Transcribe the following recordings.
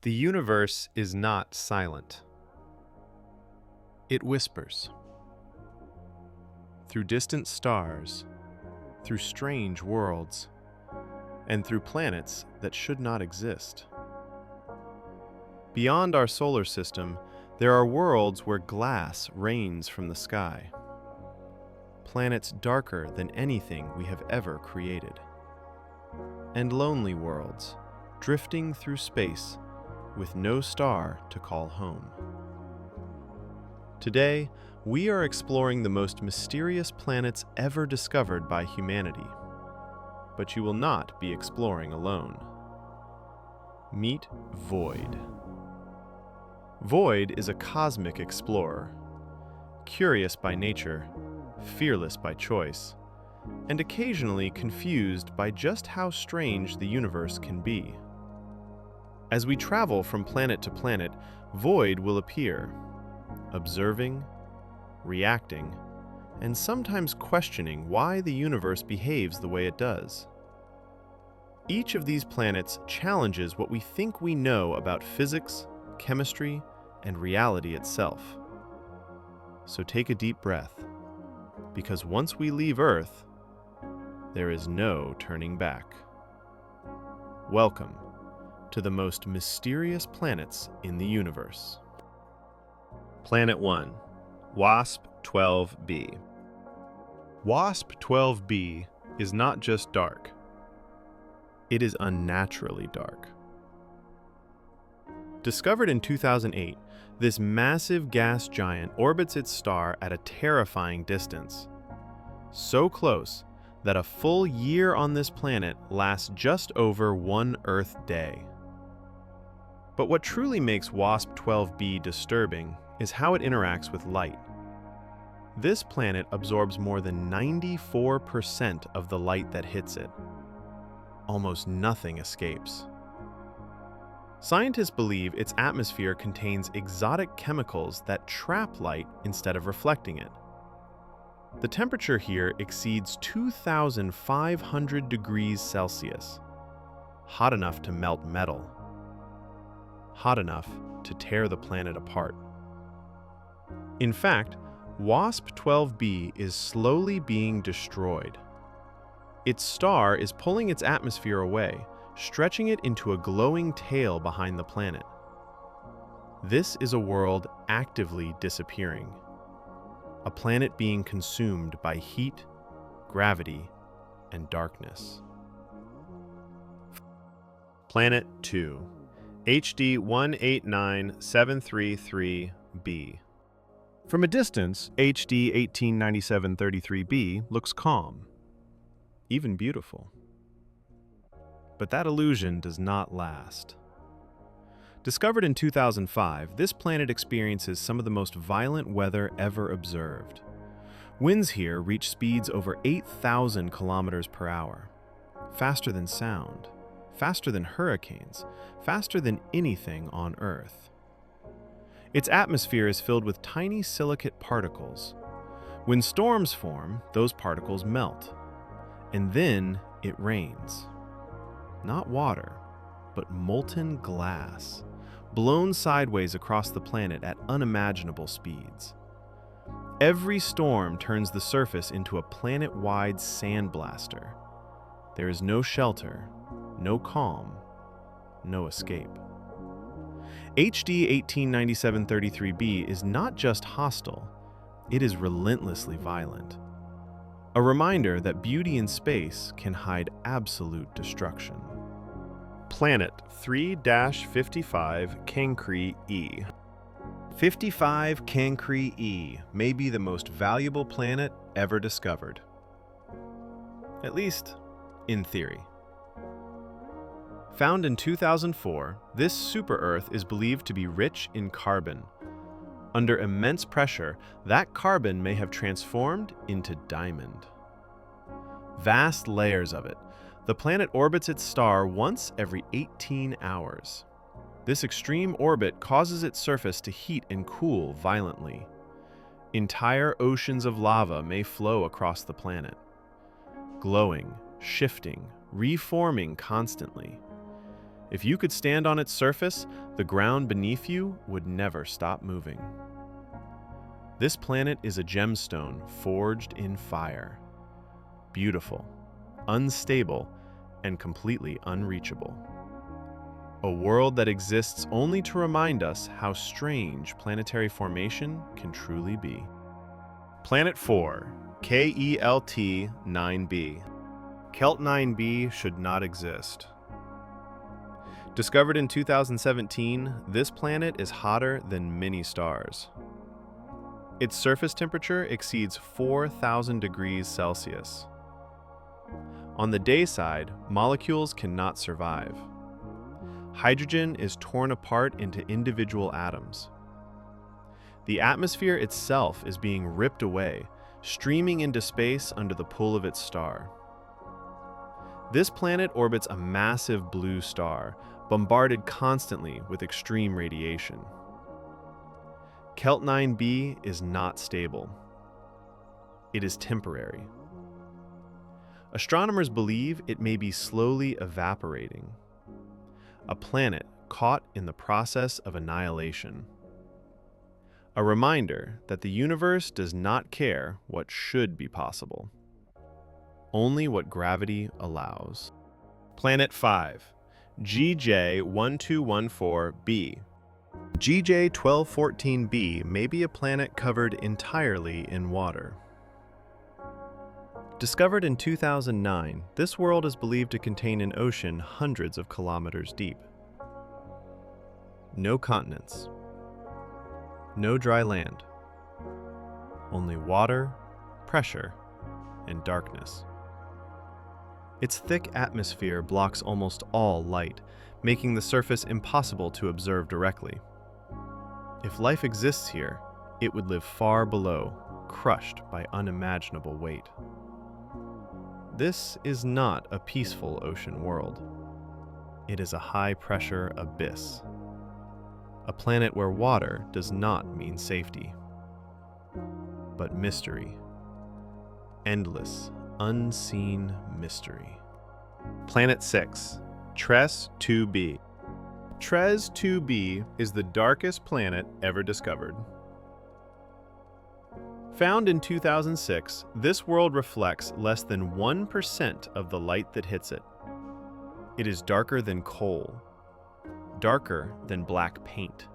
The universe is not silent. It whispers. Through distant stars, through strange worlds, and through planets that should not exist. Beyond our solar system, there are worlds where glass rains from the sky. Planets darker than anything we have ever created. And lonely worlds, drifting through space with no star to call home. Today, we are exploring the most mysterious planets ever discovered by humanity. But you will not be exploring alone. Meet Void. Void is a cosmic explorer, curious by nature, fearless by choice, and occasionally confused by just how strange the universe can be. As we travel from planet to planet, Void will appear, observing, reacting, and sometimes questioning why the universe behaves the way it does. Each of these planets challenges what we think we know about physics, chemistry, and reality itself. So take a deep breath, because once we leave Earth, there is no turning back. Welcome to the most mysterious planets in the universe. Planet 1, WASP 12b. WASP 12b is not just dark. It is unnaturally dark. Discovered in 2008, this massive gas giant orbits its star at a terrifying distance. So close that a full year on this planet lasts just over one Earth day. But what truly makes WASP 12b disturbing is how it interacts with light. This planet absorbs more than 94% of the light that hits it. Almost nothing escapes. Scientists believe its atmosphere contains exotic chemicals that trap light instead of reflecting it. The temperature here exceeds 2,500 degrees Celsius, hot enough to melt metal, hot enough to tear the planet apart. In fact, WASP 12b is slowly being destroyed. Its star is pulling its atmosphere away, stretching it into a glowing tail behind the planet. This is a world actively disappearing, a planet being consumed by heat, gravity, and darkness. Planet 2, HD 189733b. From a distance, HD 189733b looks calm, even beautiful. But that illusion does not last. Discovered in 2005, this planet experiences some of the most violent weather ever observed. Winds here reach speeds over 8,000 kilometers per hour, faster than sound, faster than hurricanes, faster than anything on Earth. Its atmosphere is filled with tiny silicate particles. When storms form, those particles melt, and then it rains. Not water, but molten glass, blown sideways across the planet at unimaginable speeds. Every storm turns the surface into a planet-wide sandblaster. There is no shelter, no calm, no escape. HD 189733b is not just hostile, it is relentlessly violent. A reminder that beauty in space can hide absolute destruction. Planet 3-55 Cancri E. 55 Cancri E may be the most valuable planet ever discovered. At least, in theory. Found in 2004, this super-Earth is believed to be rich in carbon. Under immense pressure, that carbon may have transformed into diamond. Vast layers of it. The planet orbits its star once every 18 hours. This extreme orbit causes its surface to heat and cool violently. Entire oceans of lava may flow across the planet, glowing, shifting, reforming constantly. If you could stand on its surface, the ground beneath you would never stop moving. This planet is a gemstone forged in fire. Beautiful, unstable, and completely unreachable. A world that exists only to remind us how strange planetary formation can truly be. Planet 4, KELT 9b. Kelt 9b should not exist. Discovered in 2017, this planet is hotter than many stars. Its surface temperature exceeds 4,000 degrees Celsius. On the day side, molecules cannot survive. Hydrogen is torn apart into individual atoms. The atmosphere itself is being ripped away, streaming into space under the pull of its star. This planet orbits a massive blue star, bombarded constantly with extreme radiation. Kelt 9b is not stable. It is temporary. Astronomers believe it may be slowly evaporating. A planet caught in the process of annihilation. A reminder that the universe does not care what should be possible, only what gravity allows. Planet 5, GJ1214b. GJ1214b may be a planet covered entirely in water. Discovered in 2009, this world is believed to contain an ocean hundreds of kilometers deep. No continents. No dry land. Only water, pressure, and darkness. Its thick atmosphere blocks almost all light, making the surface impossible to observe directly. If life exists here, it would live far below, crushed by unimaginable weight. This is not a peaceful ocean world. It is a high-pressure abyss. A planet where water does not mean safety, but mystery. Endless, unseen mystery. Planet 6, TRES 2b. TRES 2b is the darkest planet ever discovered. Found in 2006, this world reflects less than 1% of the light that hits it. It is darker than coal, darker than black paint.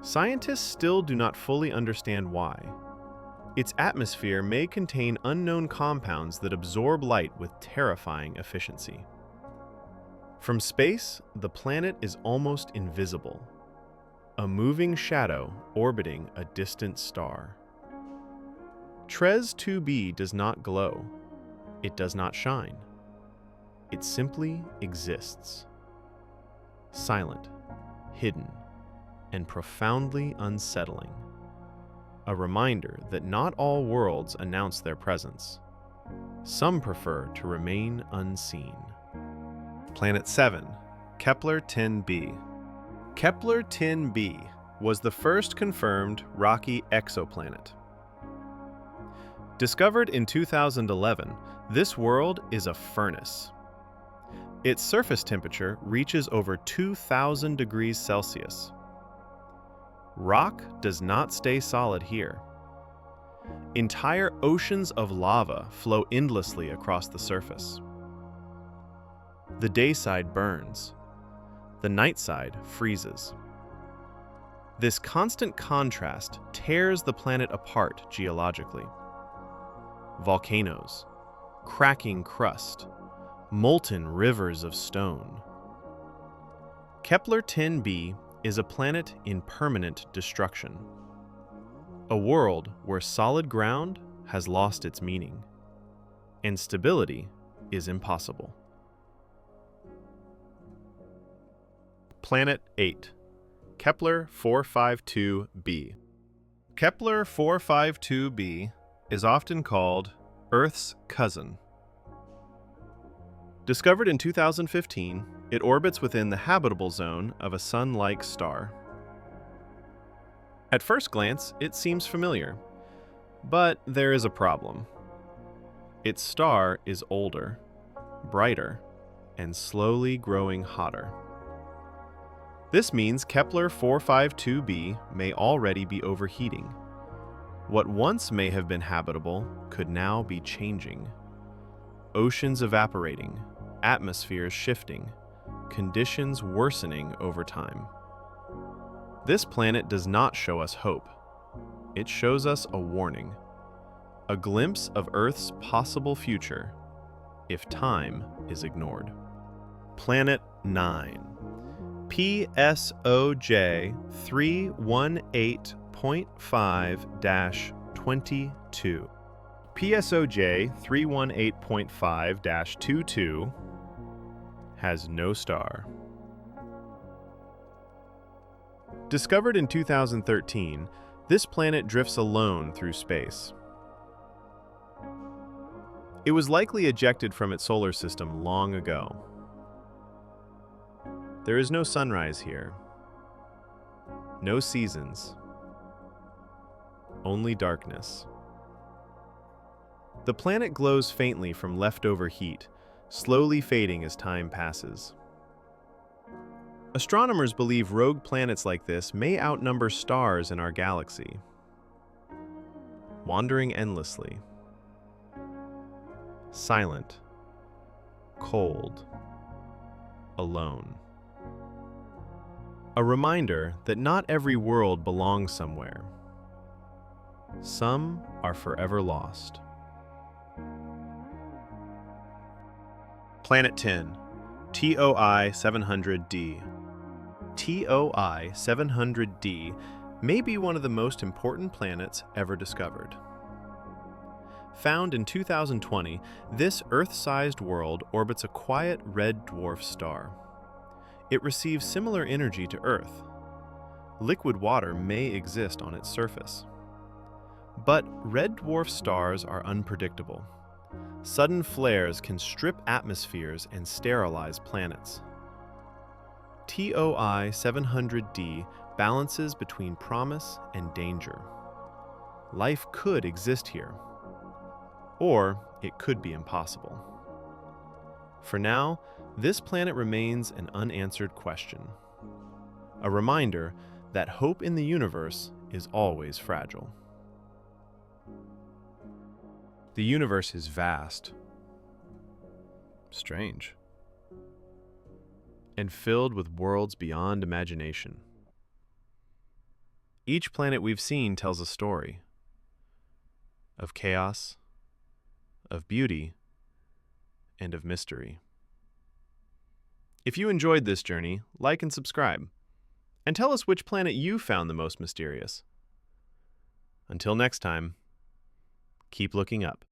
Scientists still do not fully understand why. Its atmosphere may contain unknown compounds that absorb light with terrifying efficiency. From space, the planet is almost invisible, a moving shadow orbiting a distant star. TRES 2b does not glow. It does not shine. It simply exists. Silent, hidden, and profoundly unsettling. A reminder that not all worlds announce their presence. Some prefer to remain unseen. Planet 7, Kepler 10b. Kepler 10b was the first confirmed rocky exoplanet. Discovered in 2011, this world is a furnace. Its surface temperature reaches over 2,000 degrees Celsius. Rock does not stay solid here. Entire oceans of lava flow endlessly across the surface. The day side burns. The night side freezes. This constant contrast tears the planet apart geologically. Volcanoes, cracking crust, molten rivers of stone. Kepler 10b is a planet in permanent destruction. A world where solid ground has lost its meaning, and stability is impossible. Planet 8, Kepler 452b. Kepler 452b is often called Earth's cousin. Discovered in 2015, it orbits within the habitable zone of a Sun-like star. At first glance, it seems familiar, but there is a problem. Its star is older, brighter, and slowly growing hotter. This means Kepler 452b may already be overheating. What once may have been habitable could now be changing. Oceans evaporating, atmospheres shifting, conditions worsening over time. This planet does not show us hope. It shows us a warning, a glimpse of Earth's possible future if time is ignored. Planet 9. PSOJ 318.5-22. PSOJ 318.5-22 has no star. Discovered in 2013, this planet drifts alone through space. It was likely ejected from its solar system long ago. There is no sunrise here, no seasons, only darkness. The planet glows faintly from leftover heat, slowly fading as time passes. Astronomers believe rogue planets like this may outnumber stars in our galaxy, wandering endlessly, silent, cold, alone. A reminder that not every world belongs somewhere. Some are forever lost. Planet 10, TOI 700d. TOI 700d may be one of the most important planets ever discovered. Found in 2020, this Earth-sized world orbits a quiet red dwarf star. It receives similar energy to Earth. Liquid water may exist on its surface. But red dwarf stars are unpredictable. Sudden flares can strip atmospheres and sterilize planets. TOI 700d balances between promise and danger. Life could exist here, or it could be impossible. For now, this planet remains an unanswered question. A reminder that hope in the universe is always fragile. The universe is vast, strange, and filled with worlds beyond imagination. Each planet we've seen tells a story of chaos, of beauty, and of mystery. If you enjoyed this journey, like and subscribe, and tell us which planet you found the most mysterious. Until next time, keep looking up.